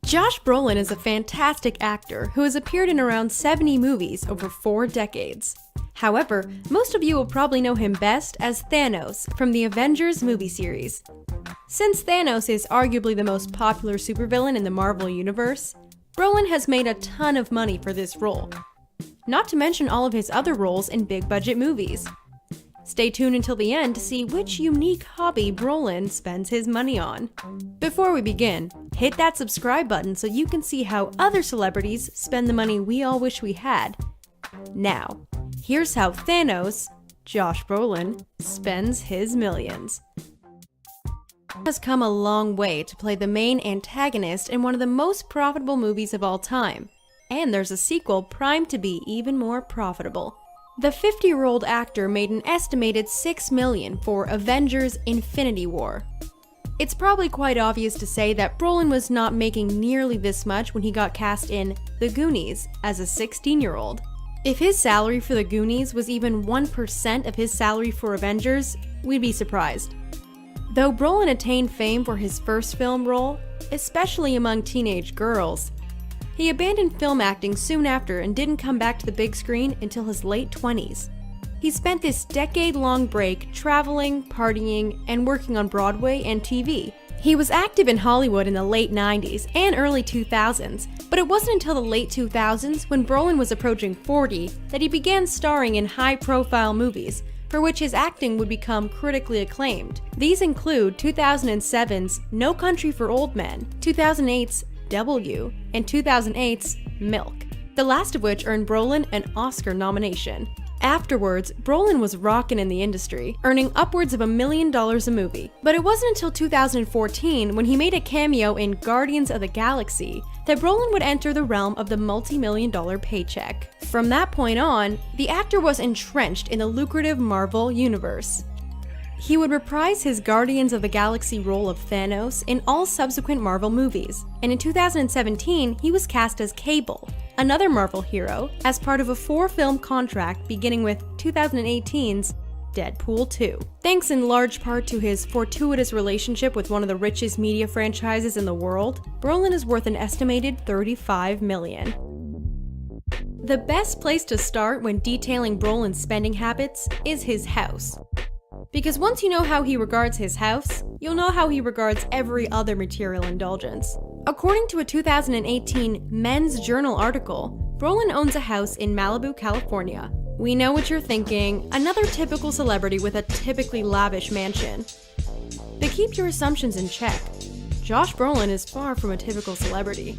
Josh Brolin is a fantastic actor who has appeared in around 70 movies over 4 decades. However, most of you will probably know him best as Thanos from the Avengers movie series. Since Thanos is arguably the most popular supervillain in the Marvel Universe, Brolin has made a ton of money for this role. Not to mention all of his other roles in big-budget movies. Stay tuned until the end to see which unique hobby Brolin spends his money on. Before we begin, hit that subscribe button so you can see how other celebrities spend the money we all wish we had. Now, here's how Thanos, Josh Brolin, spends his millions. Has come a long way to play the main antagonist in one of the most profitable movies of all time, and there's a sequel primed to be even more profitable. The 50-year-old actor made an estimated $6 million for Avengers: Infinity War. It's probably quite obvious to say that Brolin was not making nearly this much when he got cast in The Goonies as a 16-year-old. If his salary for The Goonies was even 1% of his salary for Avengers, we'd be surprised. Though Brolin attained fame for his first film role, especially among teenage girls, he abandoned film acting soon after and didn't come back to the big screen until his late 20s. He spent this decade-long break traveling, partying, and working on Broadway and TV. He was active in Hollywood in the late 90s and early 2000s, but it wasn't until the late 2000s, when Brolin was approaching 40, that he began starring in high-profile movies, for which his acting would become critically acclaimed. These include 2007's No Country for Old Men, 2008's W, and 2008's Milk, the last of which earned Brolin an Oscar nomination. Afterwards, Brolin was rockin' in the industry, earning upwards of $1 million a movie. But it wasn't until 2014, when he made a cameo in Guardians of the Galaxy, that Brolin would enter the realm of the multi-million-dollar paycheck. From that point on, the actor was entrenched in the lucrative Marvel universe. He would reprise his Guardians of the Galaxy role of Thanos in all subsequent Marvel movies, and in 2017 he was cast as Cable, another Marvel hero, as part of a 4-film contract beginning with 2018's Deadpool 2. Thanks in large part to his fortuitous relationship with one of the richest media franchises in the world, Brolin is worth an estimated $35 million. The best place to start when detailing Brolin's spending habits is his house. Because once you know how he regards his house, you'll know how he regards every other material indulgence. According to a 2018 Men's Journal article, Brolin owns a house in Malibu, California. We know what you're thinking, another typical celebrity with a typically lavish mansion. But keep your assumptions in check. Josh Brolin is far from a typical celebrity.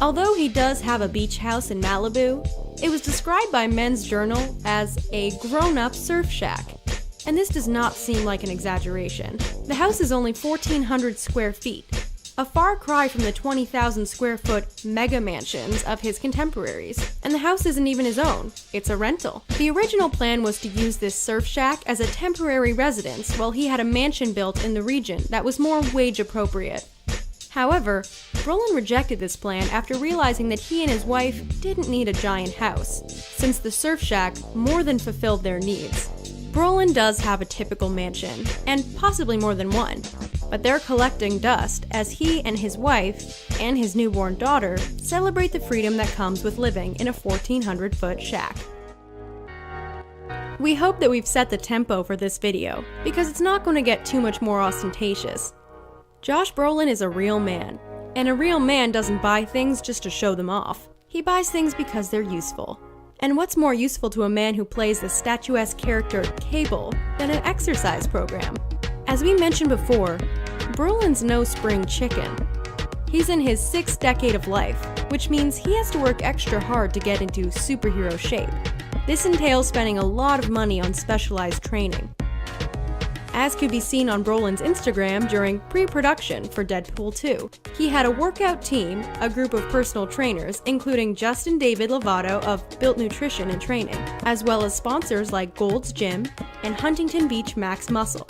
Although he does have a beach house in Malibu, it was described by Men's Journal as a grown-up surf shack. And this does not seem like an exaggeration. The house is only 1,400 square feet, a far cry from the 20,000 square foot mega mansions of his contemporaries. And the house isn't even his own, it's a rental. The original plan was to use this surf shack as a temporary residence while he had a mansion built in the region that was more wage appropriate. However, Brolin rejected this plan after realizing that he and his wife didn't need a giant house, since the surf shack more than fulfilled their needs. Brolin does have a typical mansion, and possibly more than one, but they're collecting dust as he and his wife, and his newborn daughter, celebrate the freedom that comes with living in a 1,400-foot shack. We hope that we've set the tempo for this video, because it's not going to get too much more ostentatious. Josh Brolin is a real man, and a real man doesn't buy things just to show them off. He buys things because they're useful. And what's more useful to a man who plays the statuesque character Cable than an exercise program? As we mentioned before, Brolin's no spring chicken. He's in his 6th decade of life, which means he has to work extra hard to get into superhero shape. This entails spending a lot of money on specialized training. As could be seen on Brolin's Instagram during pre-production for Deadpool 2. He had a workout team, a group of personal trainers, including Justin David Lovato of Built Nutrition and Training, as well as sponsors like Gold's Gym and Huntington Beach Max Muscle,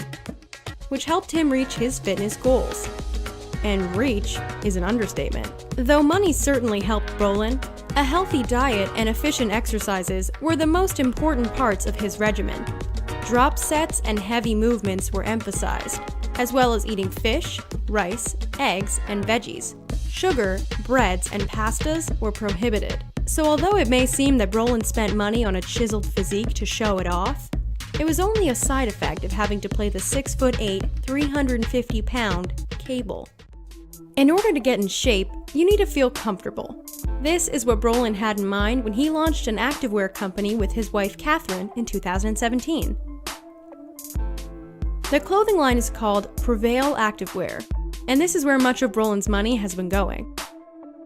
which helped him reach his fitness goals. And reach is an understatement. Though money certainly helped Brolin, a healthy diet and efficient exercises were the most important parts of his regimen. Drop sets and heavy movements were emphasized, as well as eating fish, rice, eggs, and veggies. sugar, breads, and pastas were prohibited. So although it may seem that Brolin spent money on a chiseled physique to show it off, it was only a side effect of having to play the 6'8", 350-pound Cable. In order to get in shape, you need to feel comfortable. This is what Brolin had in mind when he launched an activewear company with his wife Catherine in 2017. The clothing line is called Prevail Activewear, and this is where much of Brolin's money has been going.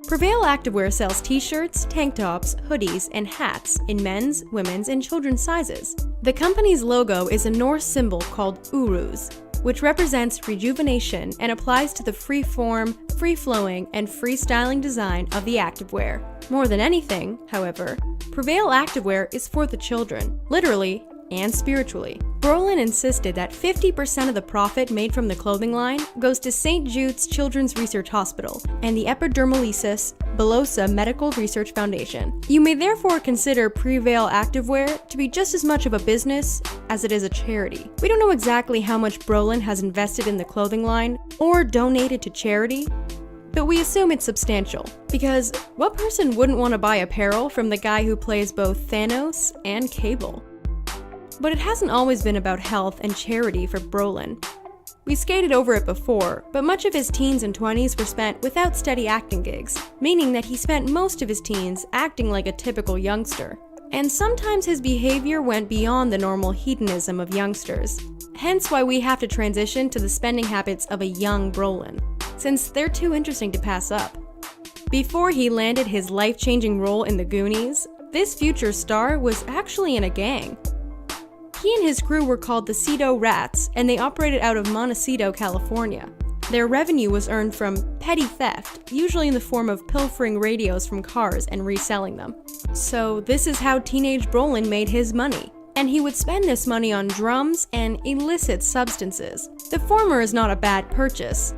Prevail Activewear sells t-shirts, tank tops, hoodies, and hats in men's, women's, and children's sizes. The company's logo is a Norse symbol called Uruz, which represents rejuvenation and applies to the free-form, free-flowing, and freestyling design of the activewear. More than anything, however, Prevail Activewear is for the children, literally and spiritually. Brolin insisted that 50% of the profit made from the clothing line goes to St. Jude's Children's Research Hospital and the Epidermolysis Bullosa Medical Research Foundation. You may therefore consider Prevail Activewear to be just as much of a business as it is a charity. We don't know exactly how much Brolin has invested in the clothing line or donated to charity, but we assume it's substantial, because what person wouldn't want to buy apparel from the guy who plays both Thanos and Cable? But it hasn't always been about health and charity for Brolin. We skated over it before, but much of his teens and 20s were spent without steady acting gigs, meaning that he spent most of his teens acting like a typical youngster. And sometimes his behavior went beyond the normal hedonism of youngsters, hence why we have to transition to the spending habits of a young Brolin, since they're too interesting to pass up. Before he landed his life-changing role in The Goonies, this future star was actually in a gang. He and his crew were called the Cedo Rats, and they operated out of Montecito, California. Their revenue was earned from petty theft, usually in the form of pilfering radios from cars and reselling them. So this is how teenage Brolin made his money. And he would spend this money on drums and illicit substances. The former is not a bad purchase,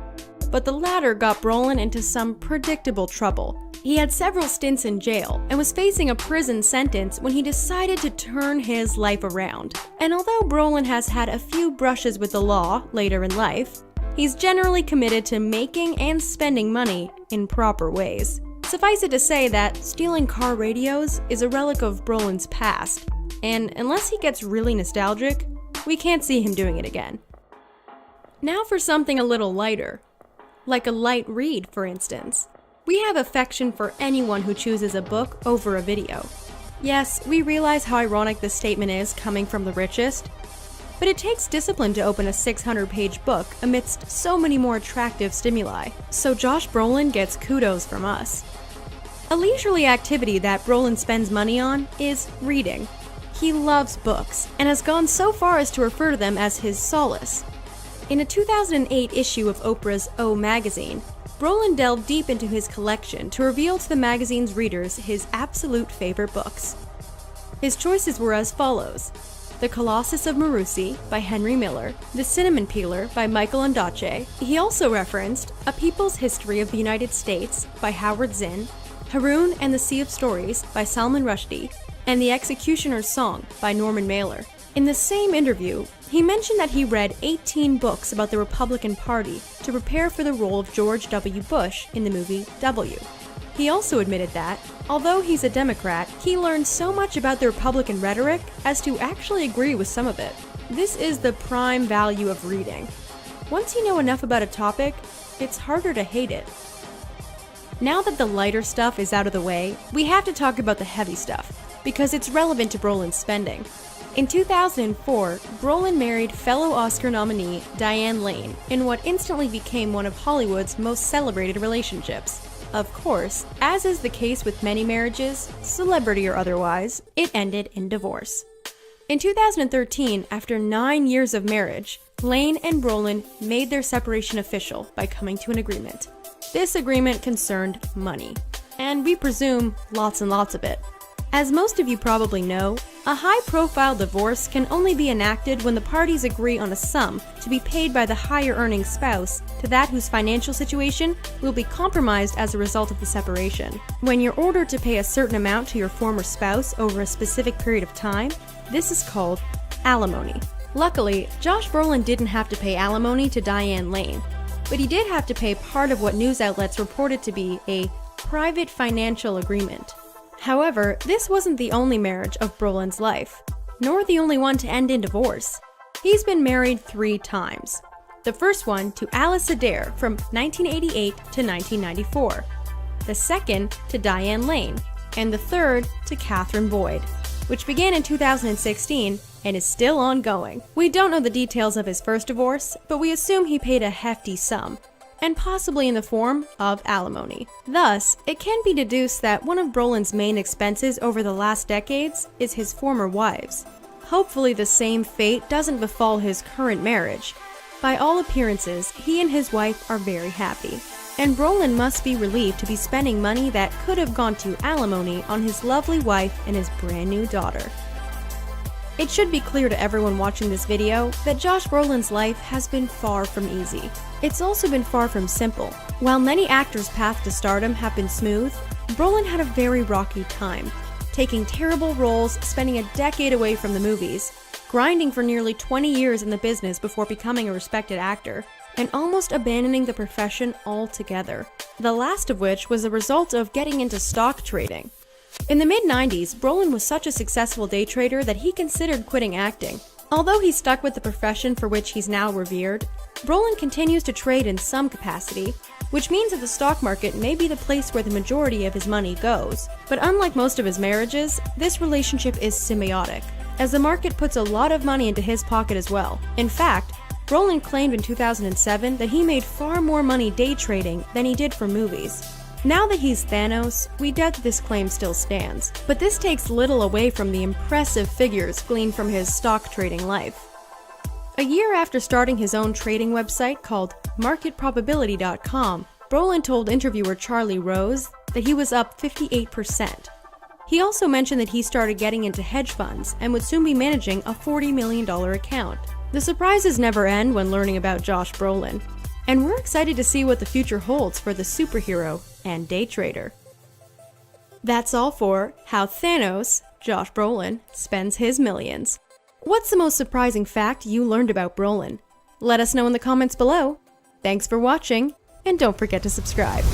but the latter got Brolin into some predictable trouble. He had several stints in jail and was facing a prison sentence when he decided to turn his life around. And although Brolin has had a few brushes with the law later in life, he's generally committed to making and spending money in proper ways. Suffice it to say that stealing car radios is a relic of Brolin's past, and unless he gets really nostalgic, we can't see him doing it again. Now for something a little lighter, like a light read, for instance. We have affection for anyone who chooses a book over a video. Yes, we realize how ironic this statement is coming from the richest, but it takes discipline to open a 600-page book amidst so many more attractive stimuli. So Josh Brolin gets kudos from us. A leisurely activity that Brolin spends money on is reading. He loves books, and has gone so far as to refer to them as his solace. In a 2008 issue of Oprah's O magazine, Brolin delved deep into his collection to reveal to the magazine's readers his absolute favorite books. His choices were as follows: The Colossus of Marusi by Henry Miller, The Cinnamon Peeler by Michael Ondaatje. He also referenced A People's History of the United States by Howard Zinn, Haroun and the Sea of Stories by Salman Rushdie, and The Executioner's Song by Norman Mailer. In the same interview, he mentioned that he read 18 books about the Republican Party to prepare for the role of George W. Bush in the movie W. He also admitted that, although he's a Democrat, he learned so much about the Republican rhetoric as to actually agree with some of it. This is the prime value of reading. Once you know enough about a topic, it's harder to hate it. Now that the lighter stuff is out of the way, we have to talk about the heavy stuff, because it's relevant to Brolin's spending. In 2004, Brolin married fellow Oscar nominee Diane Lane in what instantly became one of Hollywood's most celebrated relationships. Of course, as is the case with many marriages, celebrity or otherwise, it ended in divorce. In 2013, after 9 years of marriage, Lane and Brolin made their separation official by coming to an agreement. This agreement concerned money, and we presume lots and lots of it. As most of you probably know, a high-profile divorce can only be enacted when the parties agree on a sum to be paid by the higher-earning spouse to that whose financial situation will be compromised as a result of the separation. When you're ordered to pay a certain amount to your former spouse over a specific period of time, this is called alimony. Luckily, Josh Brolin didn't have to pay alimony to Diane Lane. but he did have to pay part of what news outlets reported to be a private financial agreement. However, this wasn't the only marriage of Brolin's life, nor the only one to end in divorce. He's been married 3 times. The first one to Alice Adair from 1988 to 1994, the second to Diane Lane, and the third to Catherine Boyd, which began in 2016 and is still ongoing. We don't know the details of his first divorce, but we assume he paid a hefty sum, and possibly in the form of alimony. Thus, it can be deduced that one of Brolin's main expenses over the last decades is his former wives. Hopefully the same fate doesn't befall his current marriage. By all appearances, he and his wife are very happy, and Brolin must be relieved to be spending money that could have gone to alimony on his lovely wife and his brand new daughter. It should be clear to everyone watching this video that Josh Brolin's life has been far from easy. It's also been far from simple. While many actors' paths to stardom have been smooth, Brolin had a very rocky time, taking terrible roles, spending a decade away from the movies, grinding for nearly 20 years in the business before becoming a respected actor, and almost abandoning the profession altogether. The last of which was the result of getting into stock trading. In the mid-90s, Brolin was such a successful day trader that he considered quitting acting. Although he stuck with the profession for which he's now revered, Brolin continues to trade in some capacity, which means that the stock market may be the place where the majority of his money goes. But unlike most of his marriages, this relationship is symbiotic, as the market puts a lot of money into his pocket as well. In fact, Brolin claimed in 2007 that he made far more money day trading than he did from movies. Now that he's Thanos, we doubt that this claim still stands, but this takes little away from the impressive figures gleaned from his stock trading life. A year after starting his own trading website called MarketProbability.com, Brolin told interviewer Charlie Rose that he was up 58%. He also mentioned that he started getting into hedge funds and would soon be managing a $40 million account. The surprises never end when learning about Josh Brolin, and we're excited to see what the future holds for the superhero and day trader. That's all for how Thanos, Josh Brolin, spends his millions. What's the most surprising fact you learned about Brolin? Let us know in the comments below. Thanks for watching, and don't forget to subscribe.